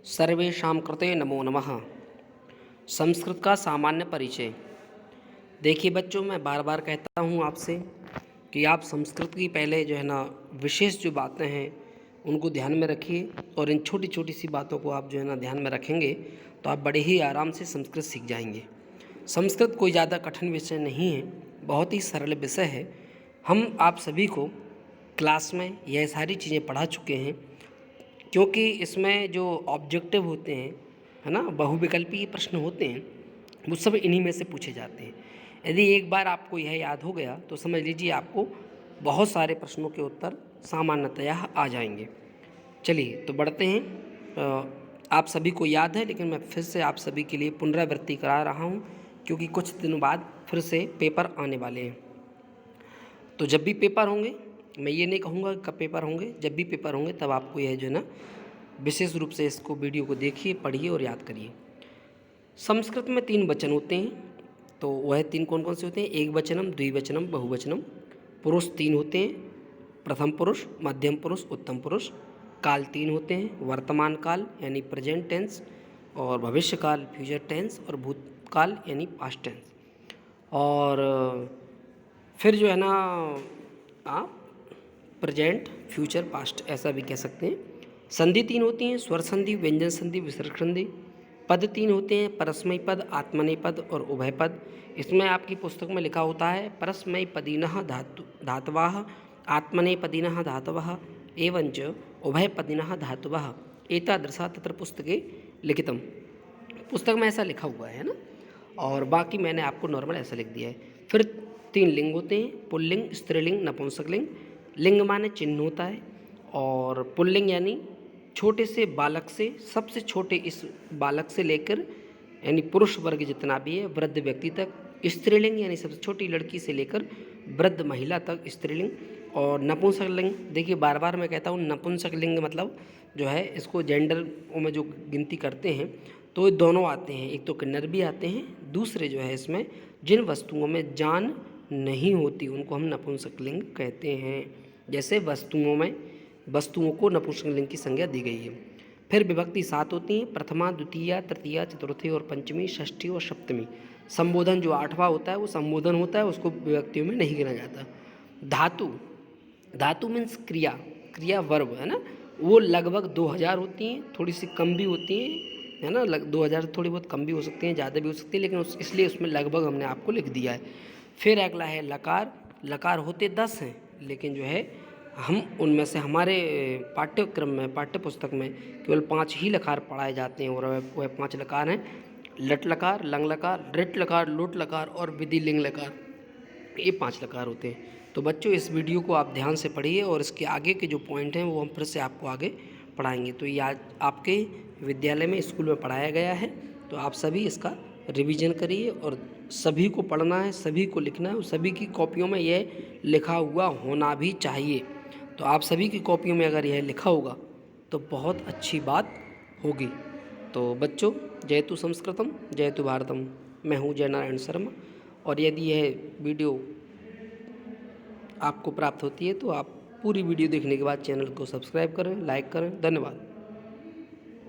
सर्वेषां कृते नमो नमः। संस्कृत का सामान्य परिचय। देखिए बच्चों, मैं बार बार कहता हूँ आपसे कि आप संस्कृत की पहले जो है ना विशेष जो बातें हैं उनको ध्यान में रखिए, और इन छोटी छोटी सी बातों को आप जो है ना ध्यान में रखेंगे तो आप बड़े ही आराम से संस्कृत सीख जाएंगे। संस्कृत कोई ज़्यादा कठिन विषय नहीं है, बहुत ही सरल विषय है। हम आप सभी को क्लास में यह सारी चीज़ें पढ़ा चुके हैं, क्योंकि इसमें जो ऑब्जेक्टिव होते हैं, है ना, बहुविकल्पीय प्रश्न होते हैं, वो सब इन्हीं में से पूछे जाते हैं। यदि एक बार आपको यह याद हो गया तो समझ लीजिए आपको बहुत सारे प्रश्नों के उत्तर सामान्यतया आ जाएंगे। चलिए तो बढ़ते हैं। आप सभी को याद है, लेकिन मैं फिर से आप सभी के लिए पुनरावृत्ति करा रहा हूँ, क्योंकि कुछ दिनों बाद फिर से पेपर आने वाले हैं। तो जब भी पेपर होंगे, मैं ये नहीं कहूँगा कब पेपर होंगे, जब भी पेपर होंगे तब आपको यह जो है ना विशेष रूप से इसको वीडियो को देखिए, पढ़िए और याद करिए। संस्कृत में 3 वचन होते हैं, तो वह 3 कौन कौन से होते हैं? एक वचनम, द्विवचनम, बहुवचनम। पुरुष 3 होते हैं, प्रथम पुरुष, मध्यम पुरुष, उत्तम पुरुष। काल 3 होते हैं, वर्तमान काल यानी प्रेजेंट टेंस, और भविष्य काल फ्यूचर टेंस, और भूतकाल यानी पास्ट टेंस। और फिर जो है ना आप प्रेजेंट, फ्यूचर, पास्ट ऐसा भी कह सकते हैं। संधि 3 होती हैं, स्वर संधि, व्यंजन संधि, विसर्ग संधि। पद 3 होते हैं, परस्मय पद, आत्मनेय पद और उभय पद। इसमें आपकी पुस्तक में लिखा होता है परस्मय पदिनः धातवः, आत्मनेय पदिनः धातवः एवंच उभय पदिनः धातवः एतादृशा तत्र पुस्तके लिखितम। पुस्तक में ऐसा लिखा हुआ है ना, और बाकी मैंने आपको नॉर्मल ऐसा लिख दिया है। फिर 3 लिंग होते हैं, पुल्लिंग, स्त्रीलिंग, नपुंसकलिंग। लिंग माने चिन्ह होता है, और पुल्लिंग यानी छोटे से बालक से, सबसे छोटे इस बालक से लेकर यानी पुरुष वर्ग जितना भी है वृद्ध व्यक्ति तक। स्त्रीलिंग यानी सबसे छोटी लड़की से लेकर वृद्ध महिला तक स्त्रीलिंग। और नपुंसकलिंग, देखिए बार बार मैं कहता हूँ नपुंसकलिंग मतलब जो है इसको जेंडर में जो गिनती करते हैं तो ये दोनों आते हैं, एक तो किन्नर भी आते हैं, दूसरे जो है इसमें जिन वस्तुओं में जान नहीं होती उनको हम नपुंसकलिंग कहते हैं। जैसे वस्तुओं को नपुंसकलिंग की संज्ञा दी गई है। फिर विभक्ति 7 होती हैं, प्रथमा, द्वितीया, तृतीया, चतुर्थी और पंचमी, षष्ठी और सप्तमी। संबोधन जो 8वां होता है वो संबोधन होता है, उसको विभक्तियों में नहीं गिना जाता। धातु मीन्स क्रिया वर्ब है ना, वो लगभग 2000 होती हैं, थोड़ी सी कम भी होती हैं, है ना, 2000 थोड़ी बहुत कम भी हो सकती हैं, ज़्यादा भी हो सकती है, लेकिन इसलिए उसमें लगभग हमने आपको लिख दिया है। फिर अगला है लकार होते 10 हैं, लेकिन जो है हम उनमें से हमारे पाठ्यक्रम में, पाठ्य पुस्तक में केवल 5 ही लकार पढ़ाए जाते हैं, और वह 5 लकार हैं, लट लकार, लंग लकार, ऋट लकार, लोट लकार और विधिलिंग लकार। ये 5 लकार होते हैं। तो बच्चों इस वीडियो को आप ध्यान से पढ़िए, और इसके आगे के जो पॉइंट हैं वो हम फिर से आपको आगे पढ़ाएंगे। तो ये आज आपके विद्यालय में, स्कूल में पढ़ाया गया है, तो आप सभी इसका रिवीजन करिए, और सभी को पढ़ना है, सभी को लिखना है, और सभी की कॉपियों में यह लिखा हुआ होना भी चाहिए। तो आप सभी की कॉपियों में अगर यह लिखा होगा तो बहुत अच्छी बात होगी। तो बच्चों, जयतु संस्कृतम जयतु भारतम। मैं हूँ जय नारायण शर्मा, और यदि यह वीडियो आपको प्राप्त होती है तो आप पूरी वीडियो देखने के बाद चैनल को सब्सक्राइब करें, लाइक करें। धन्यवाद।